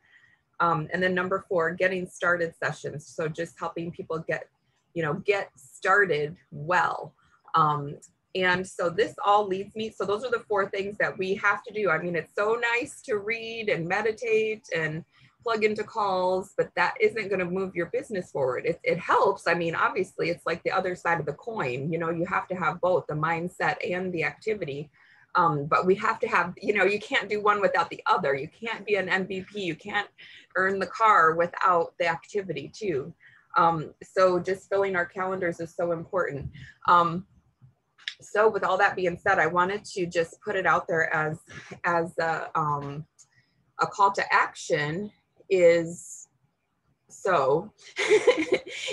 And then number 4, getting started sessions. So just helping people get started well. And so this all leads me, so those are the 4 things that we have to do. I mean, it's so nice to read and meditate and plug into calls, but that isn't going to move your business forward. It helps. I mean, obviously it's like the other side of the coin, you know, you have to have both the mindset and the activity. But we have to have, you know, you can't do one without the other. You can't be an MVP. You can't earn the car without the activity too. So just filling our calendars is so important. So with all that being said, I wanted to just put it out there as a call to action is, So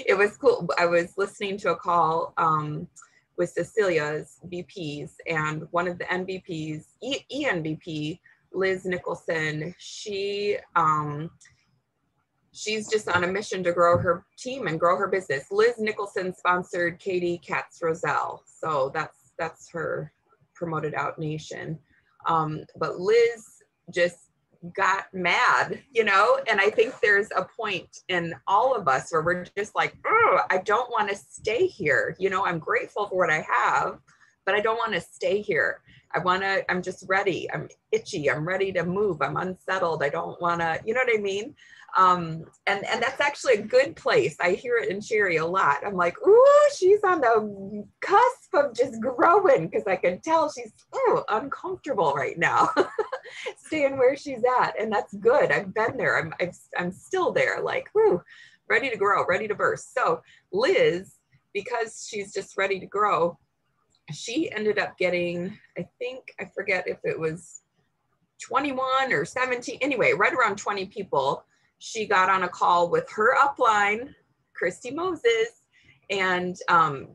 it was cool. I was listening to a call with Cecilia's VPs, and one of the NVPs, ENVP, Liz Nicholson, she's just on a mission to grow her team and grow her business. Liz Nicholson sponsored Katie Katz Roselle. So that's her promoted out nation. But Liz just got mad, and I think there's a point in all of us where we're just like, oh, I don't want to stay here. I'm grateful for what I have, but I don't want to stay here. I'm just ready. I'm itchy. I'm ready to move. I'm unsettled. I don't want to, you know what I mean? And that's actually a good place. I hear it in Sherry a lot. I'm like, ooh, she's on the cusp of just growing, because I can tell she's uncomfortable right now, staying where she's at. And that's good. I've been there. I'm still there, like, woo, ready to grow, ready to burst. So Liz, because she's just ready to grow, she ended up getting, I forget if it was 21 or 17, anyway, right around 20 people. She got on a call with her upline, Christy Moses, and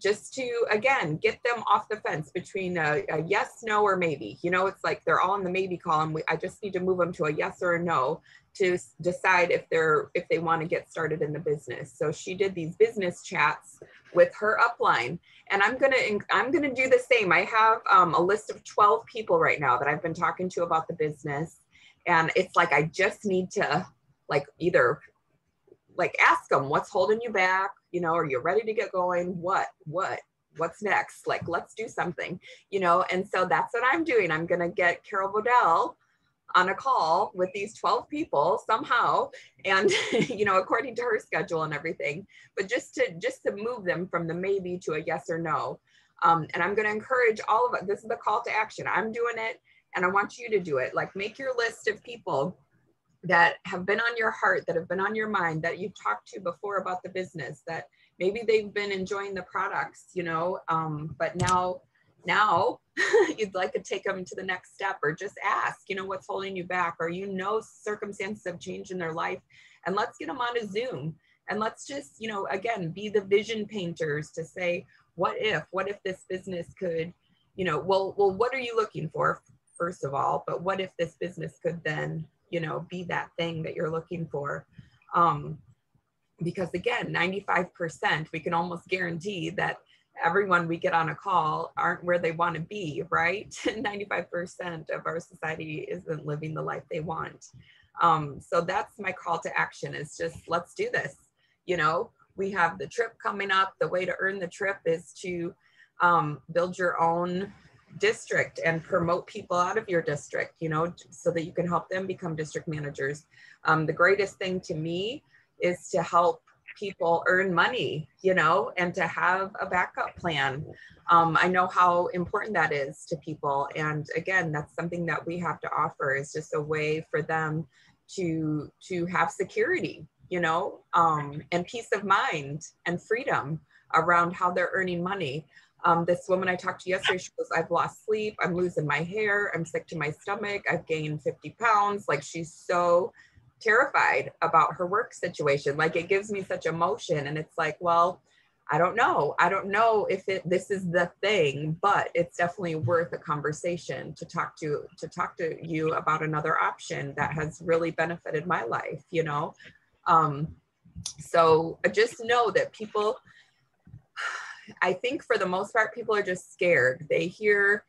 just to, again, get them off the fence between a yes, no, or maybe. It's like they're all in the maybe column. I just need to move them to a yes or a no to decide if they want to get started in the business. So she did these business chats with her upline, and I'm gonna do the same. I have a list of 12 people right now that I've been talking to about the business, and it's like I just need to either ask them what's holding you back, are you ready to get going? What's next? Let's do something, and so that's what I'm doing. I'm going to get Carol Bodell on a call with these 12 people somehow, and according to her schedule and everything, but just to move them from the maybe to a yes or no. And I'm going to encourage all of it. This is the call to action. I'm doing it, and I want you to do it. Make your list of people that have been on your heart, that have been on your mind, that you've talked to before about the business, that maybe they've been enjoying the products, but now you'd like to take them to the next step, or just ask, what's holding you back, or circumstances have changed in their life, and let's get them on a Zoom, and let's just, again, be the vision painters to say, what if this business could, well, what are you looking for, first of all, but what if this business could then, be that thing that you're looking for? Because again, 95%, we can almost guarantee that everyone we get on a call aren't where they want to be, right? 95% of our society isn't living the life they want. So that's my call to action, is just, let's do this. We have the trip coming up. The way to earn the trip is to build your own district and promote people out of your district, so that you can help them become district managers. The greatest thing to me is to help people earn money, and to have a backup plan. I know how important that is to people. And again, that's something that we have to offer, is just a way for them to have security, and peace of mind and freedom around how they're earning money. This woman I talked to yesterday, she goes, I've lost sleep, I'm losing my hair, I'm sick to my stomach, I've gained 50 pounds. She's so terrified about her work situation. It gives me such emotion. And it's like, well, I don't know if this is the thing, but it's definitely worth a conversation to talk to you about another option that has really benefited my life, so just know that people, I think for the most part, people are just scared. They hear,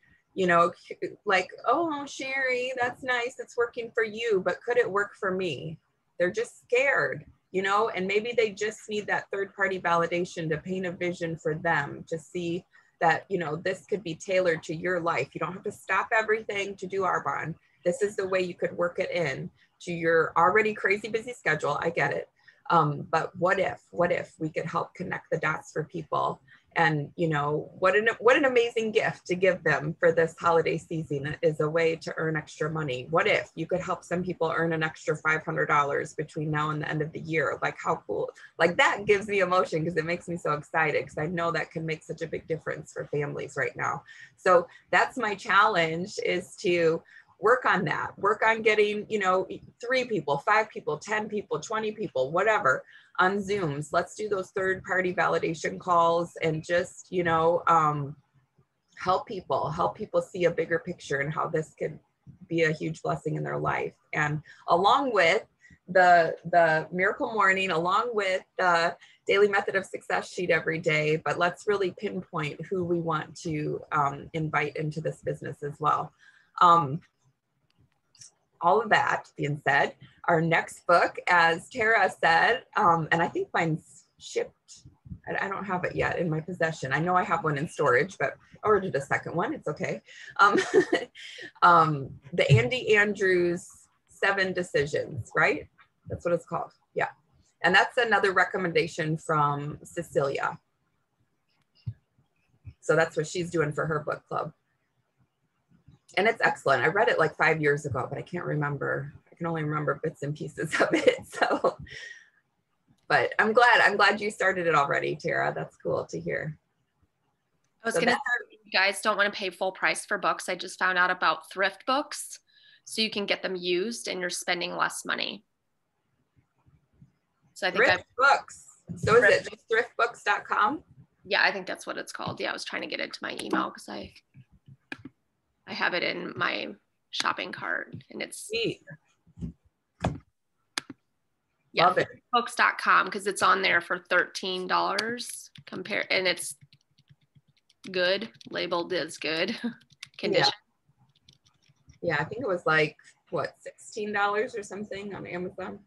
oh, Sherry, that's nice, it's working for you, but could it work for me? They're just scared, and maybe they just need that third-party validation to paint a vision for them, to see that, this could be tailored to your life. You don't have to stop everything to do Arbonne. This is the way you could work it in to your already crazy busy schedule. I get it. But what if we could help connect the dots for people? And what an amazing gift to give them for this holiday season, is a way to earn extra money. What if you could help some people earn an extra $500 between now and the end of the year? How cool. That gives me emotion, because it makes me so excited, because I know that can make such a big difference for families right now. So that's my challenge, is to work on that. Work on getting, 3 people, 5 people, 10 people, 20 people, whatever, on Zooms. Let's do those third-party validation calls and just, help people see a bigger picture and how this could be a huge blessing in their life. And along with the miracle morning, along with the daily method of success sheet every day, but let's really pinpoint who we want to invite into this business as well. All of that being said, our next book, as Tara said, and I think mine's shipped. I don't have it yet in my possession. I know I have one in storage, but I ordered a second one. It's okay. The Andy Andrews 7 Decisions, right? That's what it's called. Yeah. And that's another recommendation from Cecilia. So that's what she's doing for her book club. And it's excellent. I read it like 5 years ago, but I can't remember. I can only remember bits and pieces of it. So, but I'm glad you started it already, Tara. That's cool to hear. I was going to say, you guys don't want to pay full price for books. I just found out about thrift books, so you can get them used and you're spending less money. So I think thrift books. So is it just thriftbooks.com? Yeah, I think that's what it's called. Yeah, I was trying to get into my email because I have it in my shopping cart, and it's Sweet. Yeah, Love it. books.com, because it's on there for $13 and it's good, labeled as good condition. Yeah, I think it was like what, $16 or something on Amazon.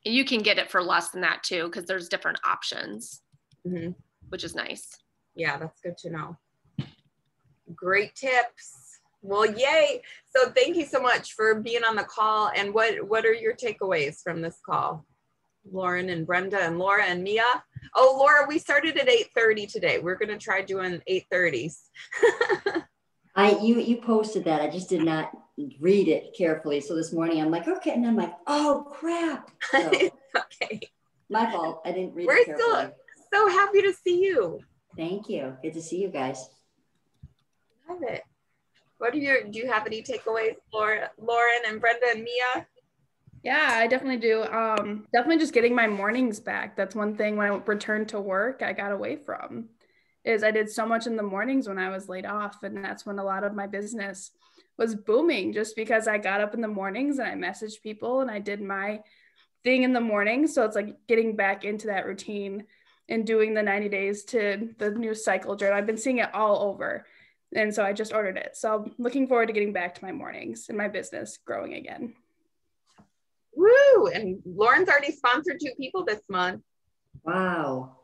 You can get it for less than that too, because there's different options, which is nice. Yeah, that's good to know. Great tips. Well, yay. So thank you so much for being on the call. And what are your takeaways from this call? Lauren and Brenda and Laura and Mia. Oh, Laura, we started at 8:30 today. We're going to try doing 8:30s. You posted that. I just did not read it carefully. So this morning I'm like, okay. And I'm like, oh crap. So, okay. My fault. I didn't read it carefully. We're so happy to see you. Thank you. Good to see you guys. Love it. Do you have any takeaways, Lauren and Brenda and Mia? Yeah, I definitely do. Definitely just getting my mornings back. That's one thing when I returned to work, I got away from, is I did so much in the mornings when I was laid off. And that's when a lot of my business was booming, just because I got up in the mornings and I messaged people and I did my thing in the morning. So it's like getting back into that routine and doing the 90 days to the new cycle journal. I've been seeing it all over. And so I just ordered it. So I'm looking forward to getting back to my mornings and my business growing again. Woo! And Lauren's already sponsored 2 people this month. Wow.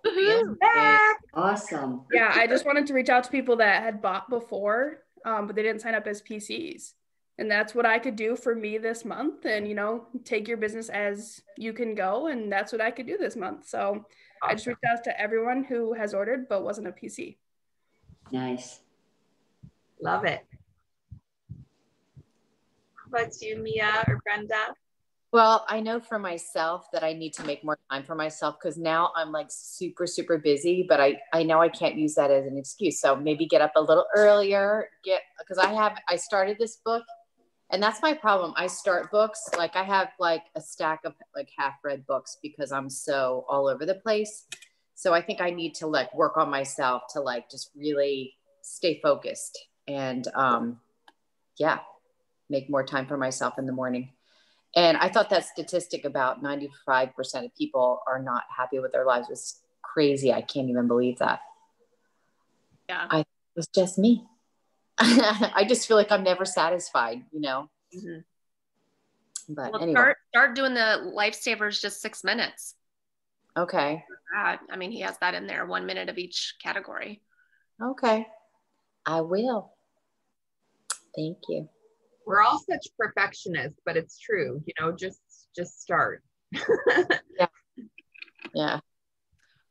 Back. Awesome. Yeah, I just wanted to reach out to people that had bought before, but they didn't sign up as PCs. And that's what I could do for me this month. And, take your business as you can go. And that's what I could do this month. So awesome. I just reached out to everyone who has ordered but wasn't a PC. Nice. Love it. How about you, Mia or Brenda? Well, I know for myself that I need to make more time for myself, because now I'm like super, super busy, but I know I can't use that as an excuse. So maybe get up a little earlier, because I started this book, and that's my problem. I start books, like I have like a stack of like half-read books because I'm so all over the place. So I think I need to like work on myself to like just really stay focused and make more time for myself in the morning. And I thought that statistic about 95% of people are not happy with their lives was crazy. I can't even believe that. Yeah. It was just me. I just feel like I'm never satisfied, Mm-hmm. But well, anyway. Start doing the lifesavers, just 6 minutes. Okay. I mean, he has that in there, 1 minute of each category. Okay. I will. Thank you. We're all such perfectionists, but it's true, just start. Yeah.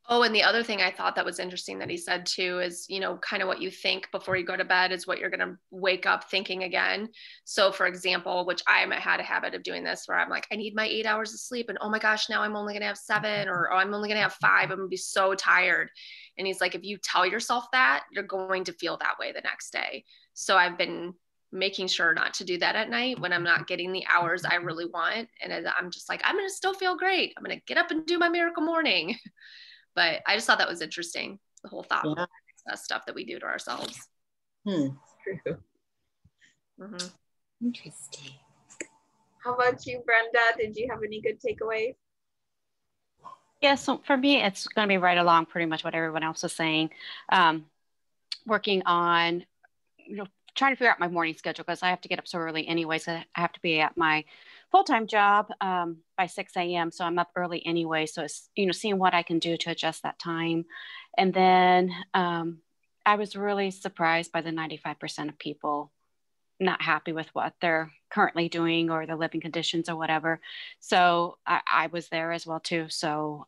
Oh, and the other thing I thought that was interesting that he said too is, kind of what you think before you go to bed is what you're going to wake up thinking again. So for example, which I had a habit of doing this, where I'm like, I need my 8 hours of sleep, and oh my gosh, now I'm only going to have 7, or I'm only going to have 5. I'm going to be so tired. And he's like, if you tell yourself that, you're going to feel that way the next day. So I've been making sure not to do that at night when I'm not getting the hours I really want. And I'm just like, I'm going to still feel great. I'm going to get up and do my miracle morning. But I just thought that was interesting. The whole thought stuff that we do to ourselves. True. Mm-hmm. Interesting. How about you, Brenda? Did you have any good takeaways? Yeah, so for me, it's going to be right along pretty much what everyone else is saying. Working on, trying to figure out my morning schedule, because I have to get up so early anyway. So I have to be at my full-time job by 6 a.m. So I'm up early anyway. So it's, seeing what I can do to adjust that time. And then I was really surprised by the 95% of people not happy with what they're currently doing or the living conditions or whatever. So I was there as well too. So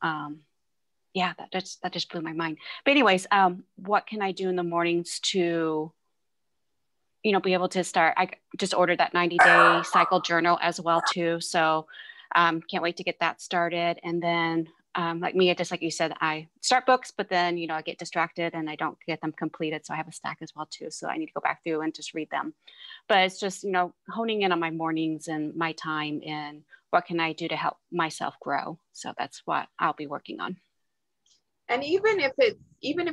yeah, that just blew my mind. But anyways, what can I do in the mornings to, be able to start? I just ordered that 90-day cycle journal as well too. So can't wait to get that started. And then like me, just like you said, I start books, but then, I get distracted and I don't get them completed. So I have a stack as well too. So I need to go back through and just read them. But it's just, honing in on my mornings and my time and what can I do to help myself grow. So that's what I'll be working on. And even if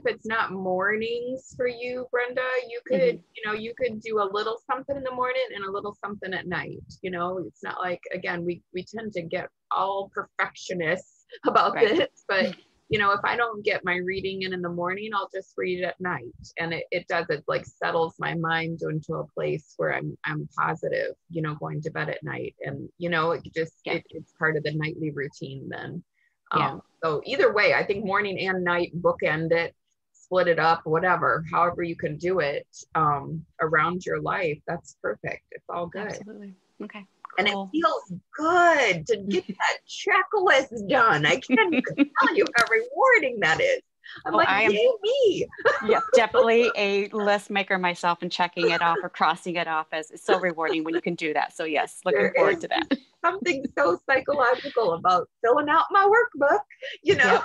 it's not mornings for you, Brenda, you could, you could do a little something in the morning and a little something at night. It's not like, again, we tend to get all perfectionists about this, but if I don't get my reading in the morning, I'll just read it at night. And it like settles my mind into a place where I'm positive, going to bed at night. And, it's part of the nightly routine then. So either way, I think morning and night, bookend it, split it up, whatever, however you can do it around your life. That's perfect. It's all good. Absolutely. Okay. And it feels good to get that checklist done. I can't even tell you how rewarding that is. Yay me. Yeah, definitely a list maker myself, and checking it off or crossing it off as it's so rewarding when you can do that. So yes, looking forward to that. Something so psychological about filling out my workbook, Yeah,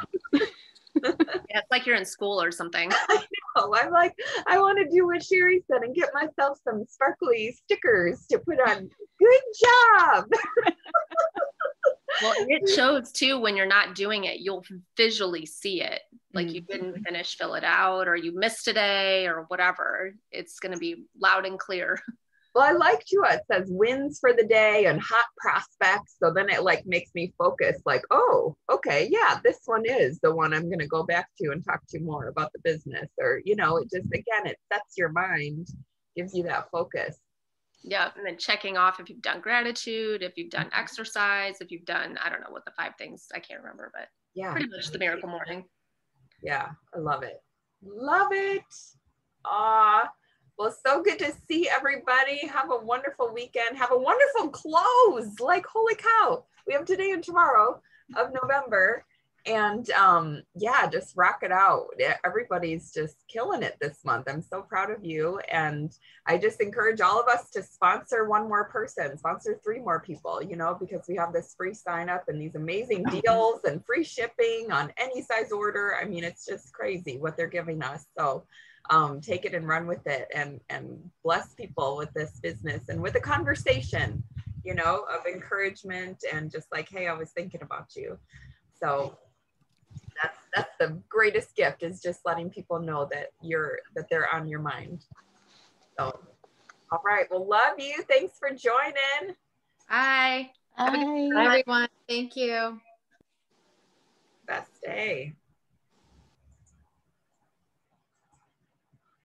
it's like you're in school or something. I know. I'm like, I want to do what Sherry said and get myself some sparkly stickers to put on. Good job. Well, it shows too when you're not doing it. You'll visually see it. Like you didn't finish, fill it out, or you missed a day or whatever. It's going to be loud and clear. Well, I like too, it says wins for the day and hot prospects. So then it like makes me focus like, oh, okay, yeah, this one is the one I'm going to go back to and talk to more about the business. Or, it just, again, it sets your mind, gives you that focus. Yeah. And then checking off if you've done gratitude, if you've done exercise, if you've done, I don't know what the 5 things, I can't remember, but yeah, pretty much the miracle morning. Yeah, I love it. Love it. Well, so good to see everybody. Have a wonderful weekend. Have a wonderful close. Like, holy cow. We have today and tomorrow of November. And yeah, just rock it out. Everybody's just killing it this month. I'm so proud of you. And I just encourage all of us to sponsor 1 more person, sponsor 3 more people, because we have this free sign up and these amazing deals and free shipping on any size order. I mean, it's just crazy what they're giving us. So take it and run with it and bless people with this business and with a conversation, of encouragement and just like, hey, I was thinking about you. So that's the greatest gift, is just letting people know that they're on your mind. So, all right. Well, love you. Thanks for joining. Bye. Bye, everyone. Thank you. Best day.